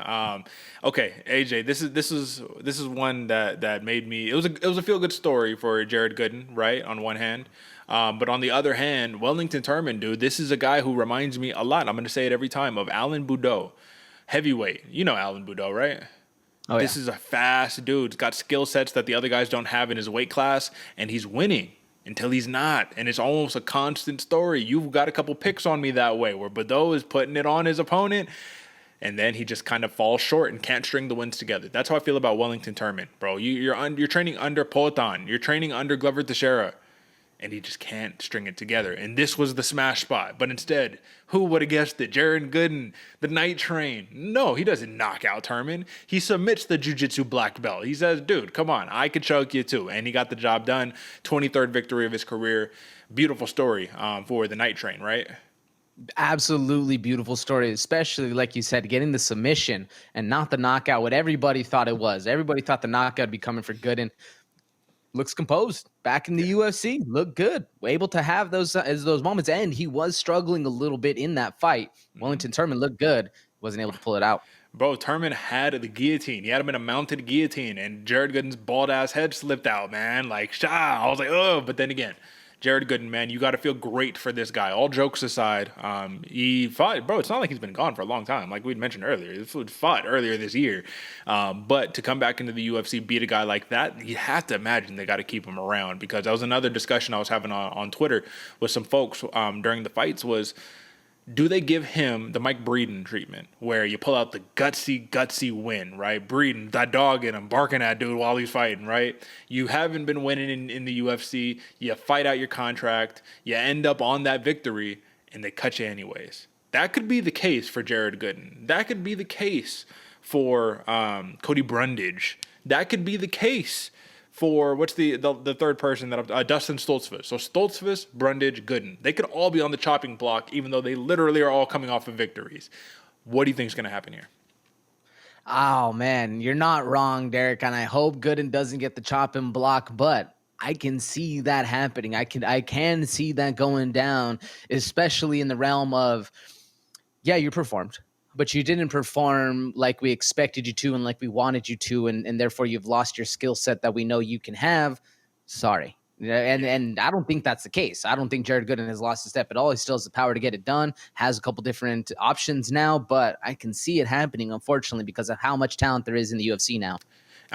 Okay, AJ, this is one that made me. It was a feel good story for Jared Gooden, right? On one hand. But on the other hand, Wellington Turman, dude, this is a guy who reminds me a lot. I'm going to say it every time of Alan Boudreaux, heavyweight. You know Alan Boudreaux, right? Oh, this is a fast dude. He's got skill sets that the other guys don't have in his weight class, and he's winning until he's not. And it's almost a constant story. You've got a couple picks on me that way, where Boudreaux is putting it on his opponent, and then he just kind of falls short and can't string the wins together. That's how I feel about Wellington Turman, bro. You're training under Poatan. You're training under Glover Teixeira. And he just can't string it together. And this was the smash spot. But instead, who would have guessed it? Jared Gooden, the night train. No, he doesn't knock out Turman. He submits the jiu-jitsu black belt. He says, dude, come on, I could choke you too. And he got the job done. 23rd victory of his career. Beautiful story for the night train, right? Absolutely beautiful story, especially like you said, getting the submission and not the knockout, what everybody thought it was. Everybody thought the knockout would be coming for Gooden. Looks composed, back in the UFC, looked good, able to have those moments, and he was struggling a little bit in that fight. Wellington Turman looked good, wasn't able to pull it out. Bro, Turman had the guillotine. He had him in a mounted guillotine, and Jared Gooden's bald-ass head slipped out, man. Like, I was like, oh, but then again, Jared Gooden, man, you got to feel great for this guy. All jokes aside, he fought. Bro, it's not like he's been gone for a long time. Like we'd mentioned earlier, this was fought earlier this year. But to come back into the UFC, beat a guy like that, you have to imagine they got to keep him around, because that was another discussion I was having on Twitter with some folks during the fights was, do they give him the Mike Breeden treatment where you pull out the gutsy win, right? Breeden, that dog in him, barking at dude while he's fighting, right? You haven't been winning in the UFC. You fight out your contract. You end up on that victory, and they cut you anyways. That could be the case for Jared Gooden. That could be the case for Cody Brundage. That could be the case for what's the third person that Dustin Stoltzfus. So Stoltzfus, Brundage, Gooden. They could all be on the chopping block, even though they literally are all coming off of victories. What do you think is going to happen here? Oh man, you're not wrong, Derick. And I hope Gooden doesn't get the chopping block, but I can see that happening. I can see that going down, especially in the realm of, yeah, you performed, but you didn't perform like we expected you to and like we wanted you to, and therefore you've lost your skill set that we know you can have. Sorry. And I don't think that's the case. I don't think Jared Gooden has lost a step at all. He still has the power to get it done, has a couple different options now, but I can see it happening, unfortunately, because of how much talent there is in the UFC now.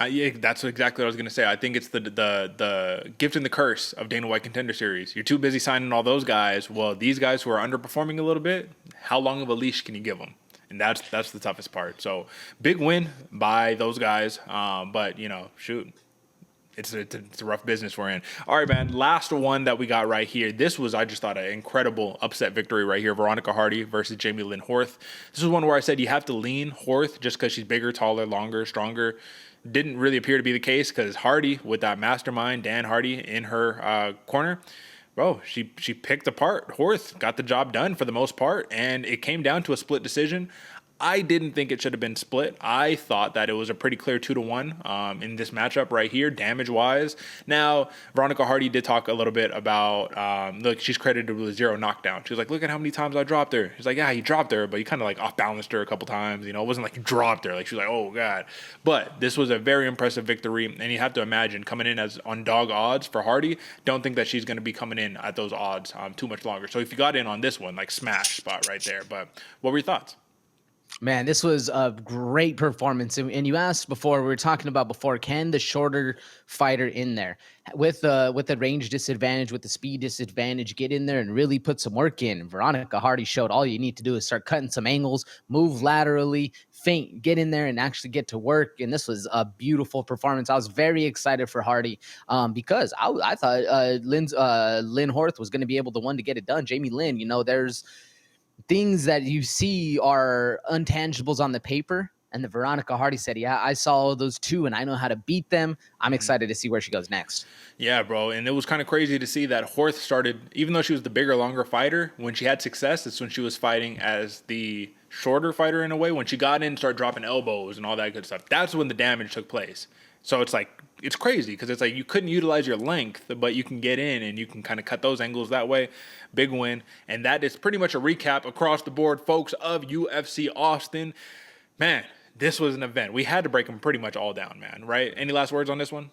Yeah, that's exactly what I was going to say. I think it's the gift and the curse of Dana White Contender Series. You're too busy signing all those guys. Well, these guys who are underperforming a little bit, how long of a leash can you give them? And that's the toughest part. So big win by those guys. But, shoot. It's a rough business we're in. All right, man. Last one that we got right here. This was, I just thought, an incredible upset victory right here. Veronica Hardy versus Jamey-Lyn Horth. This is one where I said you have to lean Horth just because she's bigger, taller, longer, stronger. Didn't really appear to be the case because Hardy, with that mastermind, Dan Hardy, in her corner, bro, she picked apart Horth, got the job done for the most part, and it came down to a split decision. I didn't think it should have been split. I thought that it was a pretty clear 2-1 in this matchup right here, damage-wise. Now, Veronica Hardy did talk a little bit about, look, she's credited with 0 knockdown. She was like, look at how many times I dropped her. She's like, yeah, you dropped her, but you kind of like off-balanced her a couple times. It wasn't like you dropped her. Like, she was like, oh, God. But this was a very impressive victory, and you have to imagine coming in as on dog odds for Hardy, don't think that she's going to be coming in at those odds too much longer. So if you got in on this one, like smash spot right there. But what were your thoughts? Man, this was a great performance. And you asked before, we were talking about before, can the shorter fighter in there with the range disadvantage, with the speed disadvantage, get in there and really put some work in? Veronica Hardy showed all you need to do is start cutting some angles, move laterally, feint, get in there and actually get to work. And this was a beautiful performance. I was very excited for Hardy because I thought Lynn Horth was going to be able to get it done. Jamey-Lyn, there's things that you see are intangibles on the paper. And the Veronica Hardy said, yeah, I saw those two and I know how to beat them. I'm excited to see where she goes next. Yeah, bro. And it was kind of crazy to see that Horth started, even though she was the bigger, longer fighter, when she had success, it's when she was fighting as the shorter fighter in a way. When she got in and started dropping elbows and all that good stuff, that's when the damage took place. So it's like, it's crazy because it's like you couldn't utilize your length, but you can get in and you can kind of cut those angles that way. Big win. And that is pretty much a recap across the board, folks, of UFC Austin. Man, this was an event. We had to break them pretty much all down, man, right? Any last words on this one?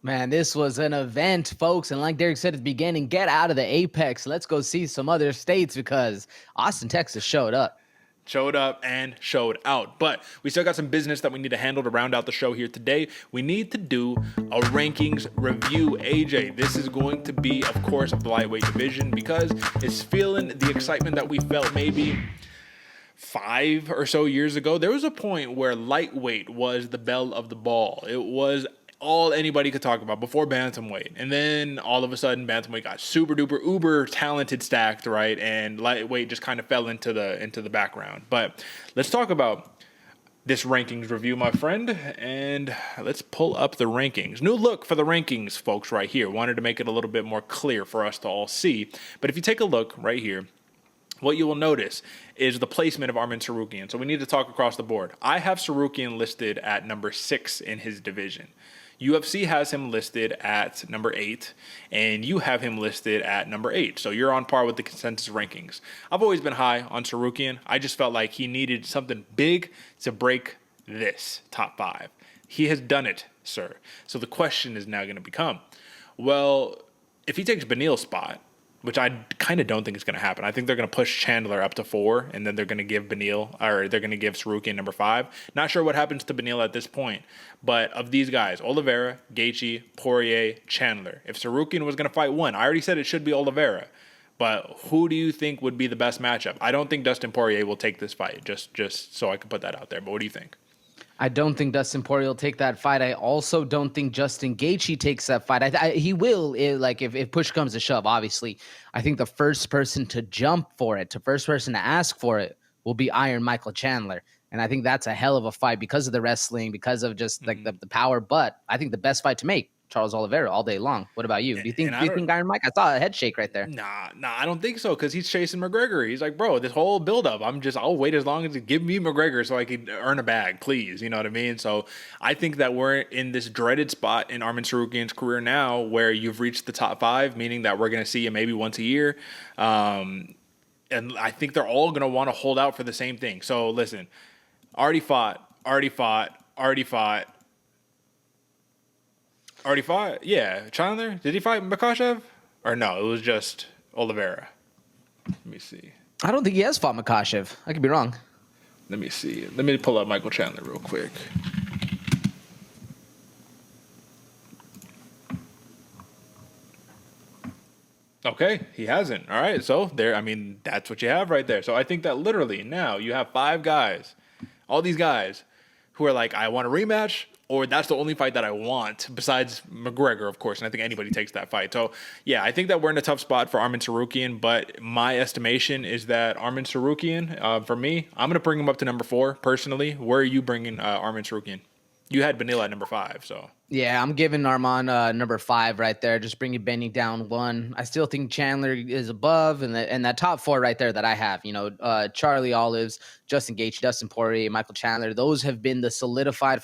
Man, this was an event, folks. And like Derek said at the beginning, get out of the Apex. Let's go see some other states because Austin, Texas showed up. Showed up and showed out. But we still got some business that we need to handle to round out the show here today. We need to do a rankings review. AJ, this is going to be, of course, of the lightweight division because it's feeling the excitement that we felt maybe 5 or so years ago. There was a point where lightweight was the belle of the ball. It was all anybody could talk about before bantamweight. And then all of a sudden bantamweight got super duper uber talented stacked, right? And lightweight just kind of fell into the background. But let's talk about this rankings review, my friend, and let's pull up the rankings. New look for the rankings, folks, right here. Wanted to make it a little bit more clear for us to all see. But if you take a look right here, what you will notice is the placement of Arman Tsarukyan. So we need to talk across the board. I have Tsarukyan listed at number 6 in his division. UFC has him listed at number 8, and you have him listed at number 8. So you're on par with the consensus rankings. I've always been high on Tsarukyan. I just felt like he needed something big to break this top 5. He has done it, sir. So the question is now going to become, well, if he takes Beneil's spot, which I kind of don't think is going to happen. I think they're going to push Chandler up to 4, and then they're going to give they're going to give Tsarukyan number 5. Not sure what happens to Beneil at this point, but of these guys, Oliveira, Gaethje, Poirier, Chandler. If Tsarukyan was going to fight one, I already said it should be Oliveira, but who do you think would be the best matchup? I don't think Dustin Poirier will take this fight, just so I can put that out there, but what do you think? I don't think Dustin Poirier will take that fight. I also don't think Justin Gaethje takes that fight. He will, if push comes to shove, obviously. I think the first person to jump for it, the first person to ask for it, will be Iron Michael Chandler. And I think that's a hell of a fight because of the wrestling, because of just like the power. But I think the best fight to make, Charles Oliveira, all day long. What about you? Do you think Iron Mike? I saw a head shake right there. Nah, I don't think so because he's chasing McGregor. He's like, bro, this whole buildup, I'll wait as long as you give me McGregor so I can earn a bag, please. You know what I mean? So I think that we're in this dreaded spot in Arman Tsarukyan's career now where you've reached the top 5, meaning that we're going to see him maybe once a year. And I think they're all going to want to hold out for the same thing. So listen, already fought. Already fought? Yeah. Chandler? Did he fight Makhachev? Or no, it was just Oliveira. Let me see. I don't think he has fought Makhachev. I could be wrong. Let me see. Let me pull up Michael Chandler real quick. Okay, he hasn't. All right, so there, I mean, that's what you have right there. So I think that literally now you have 5 guys, all these guys who are like, I want a rematch, or that's the only fight that I want, besides McGregor, of course, and I think anybody takes that fight. So, yeah, I think that we're in a tough spot for Arman Tsarukyan, but my estimation is that Arman Tsarukyan, for me, I'm going to bring him up to number 4, personally. Where are you bringing Arman Tsarukyan? You had Beneil at number 5, so... Yeah, I'm giving Arman number 5 right there. Just bringing Benny down 1. I still think Chandler is above, and that top 4 right there that I have, Charlie Olives, Justin Gaethje, Dustin Poirier, Michael Chandler. Those have been the solidified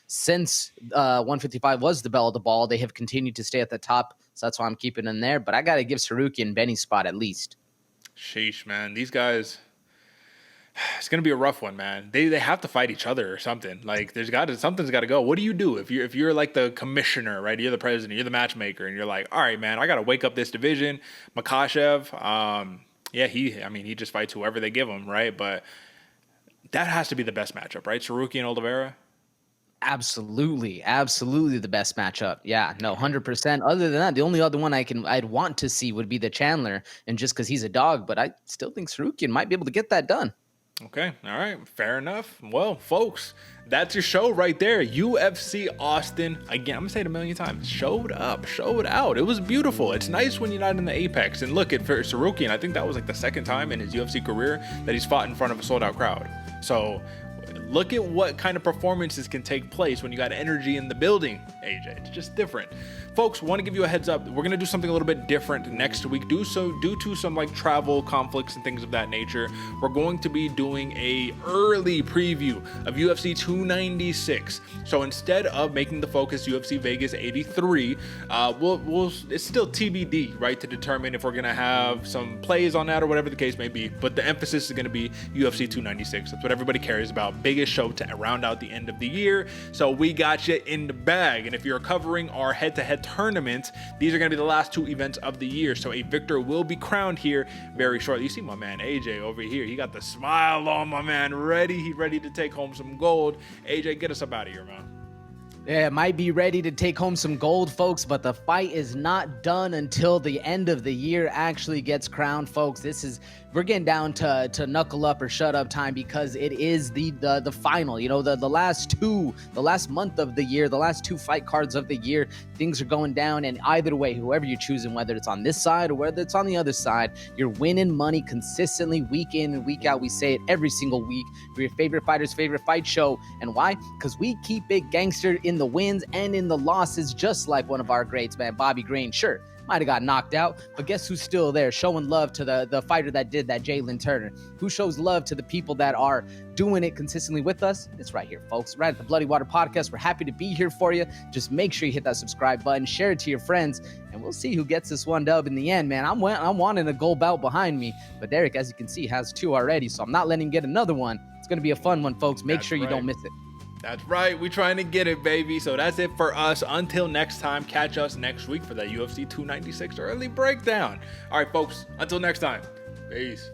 since 155 was the bell of the ball. They have continued to stay at the top, so that's why I'm keeping them there. But I got to give Tsarukyan Benny's spot at least. Sheesh, man, these guys. It's gonna be a rough one, man. They have to fight each other or something. Like something's got to go. What do you do if you're like the commissioner, right? You're the president, you're the matchmaker, and you're like, all right, man, I got to wake up this division. Makhachev, he just fights whoever they give him, right? But that has to be the best matchup, right? Tsarukyan and Oliveira. Absolutely the best matchup. Yeah, no, 100%. Other than that, the only other one I'd want to see would be the Chandler, and just because he's a dog, but I still think Tsarukyan might be able to get that done. Okay, all right, fair enough. Well, folks, that's your show right there. UFC Austin, again, I'm gonna say it a million times, showed up, showed out. It was beautiful. It's nice when you're not in the apex. And look, for Tsarukyan, I think that was like the second time in his UFC career that he's fought in front of a sold-out crowd. So look at what kind of performances can take place when you got energy in the building, AJ. It's just different. Folks, want to give you a heads up. We're going to do something a little bit different next week. Due to some like travel conflicts and things of that nature. We're going to be doing a early preview of UFC 296. So instead of making the focus UFC Vegas 83, it's still TBD, right, to determine if we're going to have some plays on that or whatever the case may be. But the emphasis is going to be UFC 296. That's what everybody cares about. Biggest show to round out the end of the year. So we got you in the bag. And if you're covering our head-to-head tournaments, these are going to be the last 2 events of the year. So a victor will be crowned here very shortly. You see my man AJ over here. He got the smile on, my man. He's ready to take home some gold. AJ, get us up out of here, man. Yeah, might be ready to take home some gold, folks, but the fight is not done until the end of the year actually gets crowned, folks. We're getting down to knuckle up or shut up time, because it is the final, the last month of the year, the last 2 fight cards of the year. Things are going down, and either way, whoever you're choosing, whether it's on this side or whether it's on the other side, you're winning money consistently week in and week out. We say it every single week. We're your favorite fighter's favorite fight show. And why? Because we keep it gangster in the wins and in the losses, just like one of our greats, man, Bobby Green. Sure, might have got knocked out, but guess who's still there showing love to the fighter that did that, Jamey-Lyn Turner? Who shows love to the people that are doing it consistently with us? It's right here, folks, right at the Bloody Water Podcast. We're happy to be here for you. Just make sure you hit that subscribe button, share it to your friends, and we'll see who gets this one dub in the end, man. I'm wanting a gold belt behind me, but Derick, as you can see, has 2 already, so I'm not letting him get another one. It's going to be a fun one, folks. Make sure you don't miss it. That's right. We're trying to get it, baby. So that's it for us. Until next time, catch us next week for that UFC 296 early breakdown. All right, folks. Until next time. Peace.